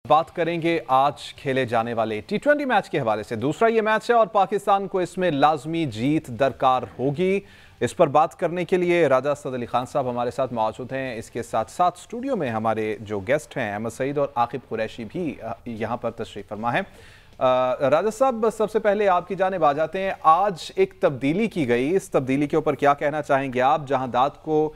बात करेंगे आज खेले जाने वाले टी20 मैच के हवाले से। दूसरा ये मैच है और पाकिस्तान को इसमें लाजमी जीत दरकार होगी। इस पर बात करने के लिए राजा असद अली खान साहब हमारे साथ मौजूद हैं। इसके साथ साथ स्टूडियो में हमारे जो गेस्ट हैं अहमद सईद और आकिब कुरैशी भी यहाँ पर तशरीफ फरमा है। राजा साहब, सबसे पहले आपकी जानिब आ जाते हैं। आज एक तब्दीली की गई, इस तब्दीली के ऊपर क्या कहना चाहेंगे आप? जहां दाद को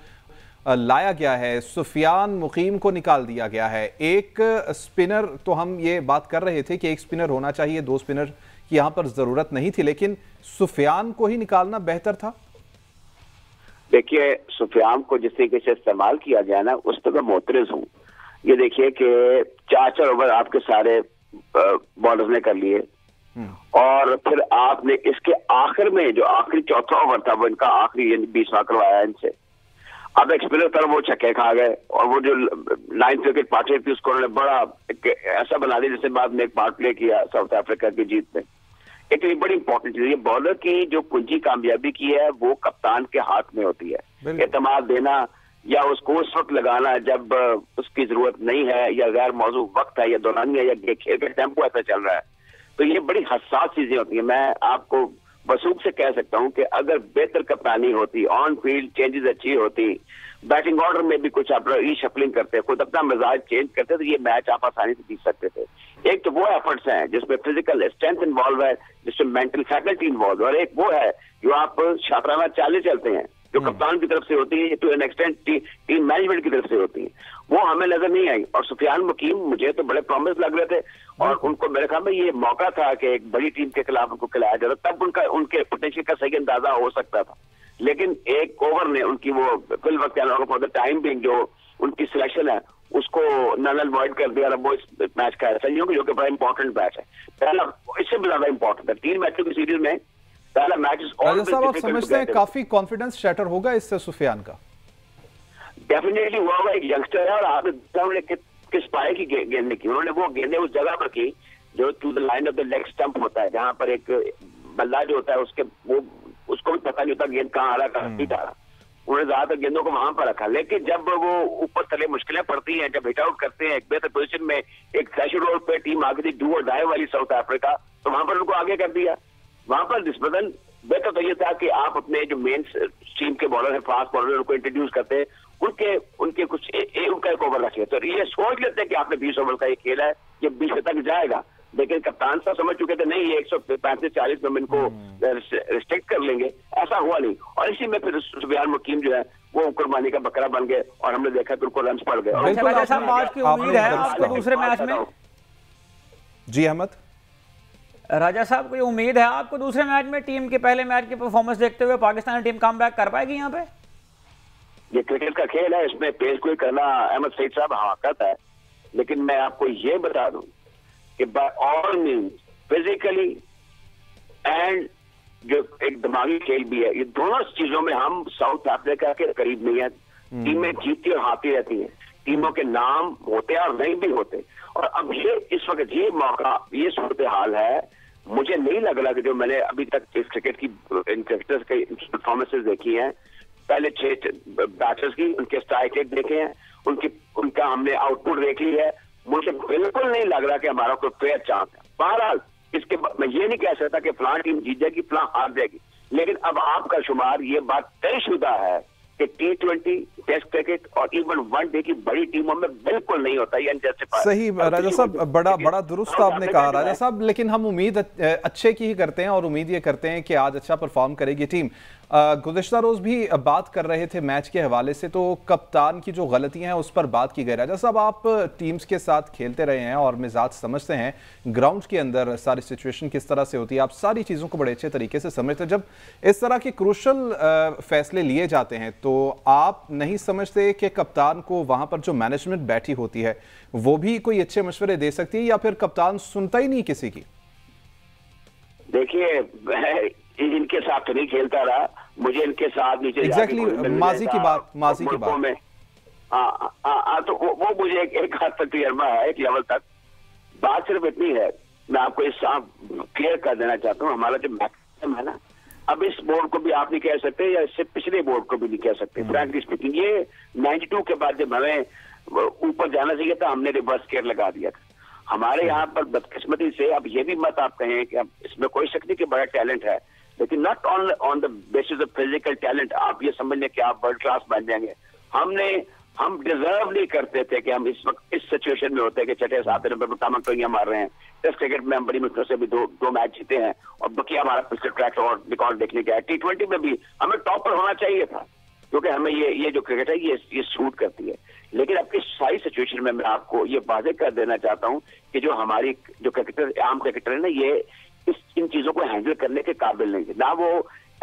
लाया गया है, सुफियान मुकीम को निकाल दिया गया है। एक स्पिनर, तो हम ये बात कर रहे थे कि एक स्पिनर होना चाहिए, दो स्पिनर की यहाँ पर जरूरत नहीं थी, लेकिन सुफियान को ही निकालना बेहतर था। देखिए, सुफियान को जिस तरीके से इस्तेमाल किया गया ना, उस पर मैं मोतरज हूँ। ये देखिए कि 4 ओवर आपके सारे बॉलर्स ने कर लिए और फिर आपने इसके आखिर में जो आखिरी चौथा ओवर था वो इनका आखिरी 20वां करवाया इनसे। अब एक स्पिनर तरफ वो छक्के खा गए और वो जो 9th विकेट पार्टनर थी उसको उन्होंने बड़ा ऐसा बना दिया जैसे बाद में एक पार्ट प्ले किया साउथ अफ्रीका की जीत में। एक ये बड़ी इंपॉर्टेंट चीज, ये बॉलर की जो कुंजी कामयाबी की है वो कप्तान के हाथ में होती है। एतमाद देना या उसको उस वक्त लगाना जब उसकी जरूरत नहीं है या गैर मौजूद वक्त है या दौरानी है या खेल का टेम्पो ऐसा चल रहा है, तो ये बड़ी हसास चीजें होती है। मैं आपको बसूख से कह सकता हूं कि अगर बेहतर कप्तानी होती, ऑन फील्ड चेंजेस अच्छी होती, बैटिंग ऑर्डर में भी कुछ आप रीशफलिंग करते, खुद अपना मिजाज चेंज करते, तो ये मैच आप आसानी से जीत सकते थे। एक तो वो एफर्ट्स हैं जिसमें फिजिकल स्ट्रेंथ इन्वॉल्व है, जिसमें मेंटल फैकल्टी इन्वॉल्व है, और एक वो है जो आप शातराना चालें चलते हैं जो कप्तान की तरफ से होती है, to an extent team management की तरफ से होती है, वो हमें नजर नहीं आई। और सुफियान मुकीम मुझे तो बड़े प्रॉमिस लग रहे थे और उनको मेरे ख्याल में ये मौका था कि एक बड़ी टीम के खिलाफ उनको खिलाया जाता, तब उनके पोटेंशियल का सही अंदाजा हो सकता था। लेकिन एक ओवर ने उनकी वो फिल वक्त फॉर द टाइम बिंग जो उनकी सिलेक्शन है उसको नल अवॉइड कर दिया। वो इस मैच का ऐसा नहीं होगा जो कि बड़ा इंपॉर्टेंट मैच है, पहला इससे भी ज्यादा इंपॉर्टेंट है। 3 मैचों की सीरीज में पहला मैच। राजा साहब, आप समझते हैं काफी कॉन्फिडेंस शैटर होगा इससे सुफियान का? डेफिनेटली हुआ होगा। एक यंगस्टर है और आपने किस पाए की गेंद की, उन्होंने वो गेंदें उस जगह पर की जो to the line of the leg stump होता है, जहां पर एक बल्ला जो होता है उसके वो उसको भी पता नहीं होता गेंद कहाँ आ रहा कहाँ नहीं आ रहा। उन्होंने ज्यादातर गेंदों को वहां पर रखा, लेकिन जब वो ऊपर तले मुश्किलें पड़ती हैं, जब हिट आउट करते हैं एक बेहतर पोजीशन में, एक थ्रेशोल्ड रोड पे टीम आगे थी डू और डाई वाली साउथ अफ्रीका, तो वहां पर उनको आगे कर दिया। वहां पर निस्बतन बेहतर तो ये था कि आप अपने जो मेन टीम के बॉलर है, फास्ट बॉलर, उनको इंट्रोड्यूस करते हैं, उनके कुछ उनका एक ओवर रखे, तो ये सोच लेते हैं कि आपने 20 ओवर का ये खेल है, ये 20 तक जाएगा। लेकिन कप्तान साहब समझ चुके थे नहीं, ये 135-40 में इनको रिस्ट्रिक्ट कर लेंगे, ऐसा हुआ नहीं। और इसी में फिर सुफियान मुकीम जो है वो कुर्बानी का बकरा बन गए और हमने देखा कि उनको रन पड़ गए। आज की उम्मीद है आपको दूसरे मैच में? जी अहमद। राजा साहब, कोई उम्मीद है आपको दूसरे मैच में? टीम के पहले मैच की परफॉर्मेंस देखते हुए पाकिस्तानी टीम कम बैक कर पाएगी यहाँ पे? ये क्रिकेट का खेल है, इसमें पेश कोई करना अहमद सईद साहब हमाकत है, लेकिन मैं आपको ये बता दूं कि by all means physically and जो एक दिमागी खेल भी है, ये दोनों चीजों में हम साउथ अफ्रीका के करीब नहीं है। टीमें जीतती और हारती रहती हैं, टीमों के नाम होते हैं और नहीं भी होते। और अब ये इस वक्त ये मौका, ये सूरत हाल है, मुझे नहीं लग रहा कि जो मैंने अभी तक इस क्रिकेट की इन क्रिकेटर्स की परफॉर्मेंसेस देखी हैं, पहले 6 बैटर्स की उनके स्ट्राइक रेट देखे हैं, उनका हमने आउटपुट देख ली है, मुझे बिल्कुल नहीं लग रहा कि हमारा कोई फेयर चांस है। बहरहाल इसके मैं ये नहीं कह सकता कि फलां टीम जीत जाएगी फलां हार जाएगी, लेकिन अब आपका शुमार ये बात तयशुदा है कि T20 टेस्ट क्रिकेट और इवन वनडे की बड़ी टीमों में बिल्कुल नहीं होता ये अनजस्टिफाइड। सही राजा साहब, बड़ा दुरुस्त आपने कहा राजा साहब, लेकिन हम उम्मीद अच्छे की ही करते हैं और उम्मीद ये करते हैं कि आज अच्छा परफॉर्म करेगी टीम। गुज़िश्ता रोज भी बात कर रहे थे मैच के हवाले से, तो कप्तान की जो गलतियां हैं उस पर बात की गई। राजा साहब, आप टीम्स के साथ खेलते रहे हैं और मिजाज समझते हैं, ग्राउंड के अंदर सारी सिचुएशन किस तरह से होती है, आप सारी चीज़ों को बड़े अच्छे तरीके से समझते हैं। जब इस तरह के क्रूशल फैसले लिए जाते हैं तो आप नहीं समझते कि कप्तान को वहां पर जो मैनेजमेंट बैठी होती है वो भी कोई अच्छे मशवरे दे सकती है, या फिर कप्तान सुनता ही नहीं किसी की? देखिए, इनके साथ तो नहीं खेलता रहा, मुझे इनके साथ नीचे माजी की बात में तो वो मुझे एक हद तक तजर्बा है, एक लेवल तक। बात सिर्फ इतनी है, मैं आपको इस क्लियर कर देना चाहता हूँ, हमारा जो मैक्सिमम है ना, अब इस बोर्ड को भी आप नहीं कह सकते या इससे पिछले बोर्ड को भी नहीं कह सकते फ्रैंकली स्पीकिंग। ये 92 के बाद जब हमें ऊपर जाना चाहिए था, हमने रिवर्स केयर लगा दिया था। हमारे यहाँ पर बदकिस्मती से अब ये भी मत आप कहें कि अब इसमें कोई शक नहीं कि बड़ा टैलेंट है, लेकिन not on the basis of physical talent आप ये समझ लें कि आप वर्ल्ड क्लास बन जाएंगे। हम डिजर्व नहीं करते थे कि हम इस वक्त इस सिचुएशन में होते हैं कि छठे 7 नंबर पर कामन टोइयां मार रहे हैं। टेस्ट क्रिकेट में हम बड़ी मुश्किल से भी दो मैच जीते हैं और बाकी हमारा पिछले ट्रैक रिकॉर्ड देखने का है। T20 में भी हमें टॉप पर होना चाहिए था, क्योंकि हमें ये जो क्रिकेट है ये सूट करती है। लेकिन आपकी सारी सिचुएशन में मैं आपको ये वाज़ेह कर देना चाहता हूं कि जो हमारी जो क्रिकेटर आम क्रिकेटर है ना, ये इन चीजों को हैंडल करने के काबिल नहीं है, ना वो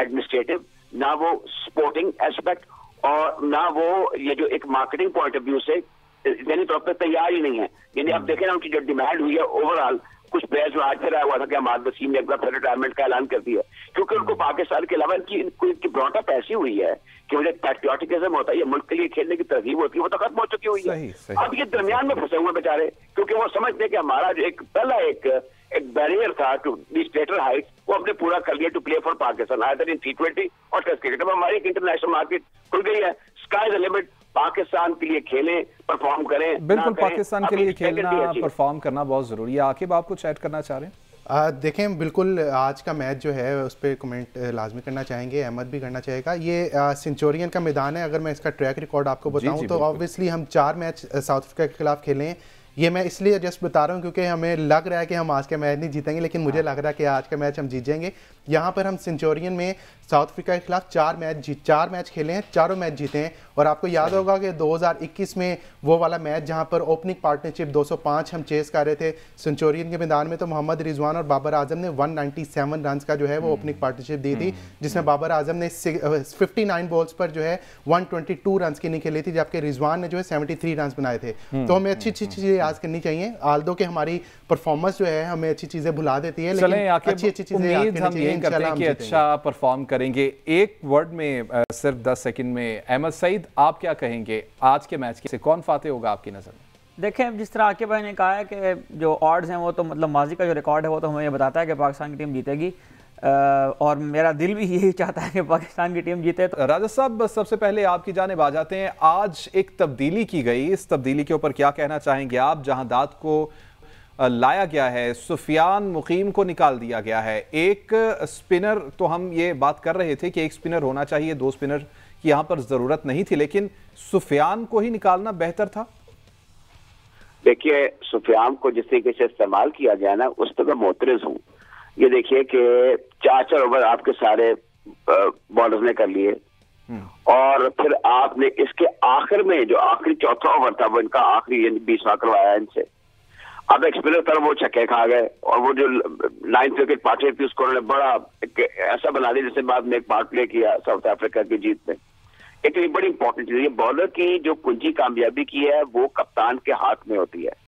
एडमिनिस्ट्रेटिव, ना वो स्पोर्टिंग एस्पेक्ट, और ना वो ये जो एक मार्केटिंग पॉइंट ऑफ व्यू से यानी तौर पर तैयार ही नहीं है। यानी आप देखें ना उनकी जो डिमांड हुई है ओवरऑल, कुछ प्लेयर्स जो आज फिर आया हुआ था कि अहमद वसीम ने एक बार फिर रिटायरमेंट का ऐलान कर दिया, क्योंकि उनको पाकिस्तान के अलावा इनकी ब्रॉटअप ऐसी हुई है कि मुझे पैट्रियोटिज्म होता है, ये मुल्क के लिए खेलने की तरजीब होती है, वो तो खत्म हो चुकी हुई है। अब ये दरमियान में फंसे हुए बेचारे, क्योंकि वो समझते हैं कि हमारा जो एक पहला एक बैरियर था टू दी स्टेटर हाइट, वो हमने पूरा कर लिया to play for Pakistan either in T20 और टेस्ट क्रिकेट। अब हमारी इंटरनेशनल मार्केट खुल गई है, स्काई द लिमिट, पाकिस्तान के लिए खेलें, परफॉर्म करें। बिल्कुल, पाकिस्तान के लिए खेलना, परफॉर्म करना बहुत जरूरी है। आकिब, आप कुछ ऐड करना चाह रहे हैं? देखें, बिल्कुल आज का मैच जो है उस पर कमेंट लाजमी करना चाहेंगे, अहमद भी करना चाहेगा। ये सेंचुरियन का मैदान है। अगर मैं इसका ट्रैक रिकॉर्ड आपको बताऊं तो ऑब्वियसली हम 4 मैच साउथ अफ्रीका के खिलाफ खेले हैं। ये मैं इसलिए जस्ट बता रहा हूँ क्योंकि हमें लग रहा है कि हम आज का मैच नहीं जीतेंगे, लेकिन मुझे लग रहा है कि आज का मैच हम जीत जाएंगे। यहाँ पर हम सेंचुरियन में साउथ अफ्रीका के खिलाफ 4 मैच खेले हैं, चारों मैच जीते हैं। और आपको याद होगा कि 2021 में वो वाला मैच जहाँ पर ओपनिंग पार्टनरशिप 205 हम चेस कर रहे थे सेंचुरियन के मैदान में, तो मोहम्मद रिजवान और बाबर आजम ने 197 रन का जो है वो ओपनिंग पार्टनरशिप दी थी, जिसमें बाबर आजम ने 59 बॉल्स पर जो है 122 रन की नहीं खेली थी, जबकि रिजवान ने जो है 73 रन बनाए थे। तो हमें अच्छी चीजें याद करनी चाहिए, आल्दो कि हमारी परफॉर्मेंस जो है हमें अच्छी चीजें भुला देती है, लेकिन अच्छी चीजें याद करनी चाहिए। करते हैं कि अच्छा परफॉर्म करेंगे। एक वर्ड में सिर्फ 10 सेकंड में, अहमद सईद, आप क्या कहेंगे आज के मैच से कौन फातेह होगा आपकी नजर में? देखें, जिस तरह आकिब भाई ने कहा है कि जो ऑड्स हैं वो तो मतलब माजी का जो रिकॉर्ड है वो तो हमें ये बताता है कि पाकिस्तान की टीम जीतेगी, और मेरा दिल भी यही चाहता है कि पाकिस्तान की टीम जीते। तो राजा साहब, सबसे पहले आपकी जानिब आ जाते हैं। आज एक तब्दीली की गई, इस तब्दीली के ऊपर क्या कहना चाहेंगे आप? जहां दाद को लाया गया है, सुफियान मुकीम को निकाल दिया गया है। एक स्पिनर, तो हम ये बात कर रहे थे कि एक स्पिनर होना चाहिए, 2 स्पिनर की यहाँ पर जरूरत नहीं थी, लेकिन सुफियान को ही निकालना बेहतर था। देखिए, सुफियान को जिस तरीके से इस्तेमाल किया गया ना, उस पर मैं मोतरज हूँ। ये देखिए कि 4 ओवर आपके सारे बॉलर्स ने कर लिए, और फिर आपने इसके आखिर में जो आखिरी चौथा ओवर था वो इनका आखिरी 20वां करवाया इनसे। अब एक स्पिनर तरफ वो छक्के खा गए, और वो जो 9th विकेट पार्टनर थी उसको उन्होंने बड़ा ऐसा बना दिया जिससे बाद में एक पार्ट प्ले किया साउथ अफ्रीका की जीत में। एक बड़ी इंपॉर्टेंट चीज, ये बॉलर की जो कुंजी कामयाबी की है वो कप्तान के हाथ में होती है।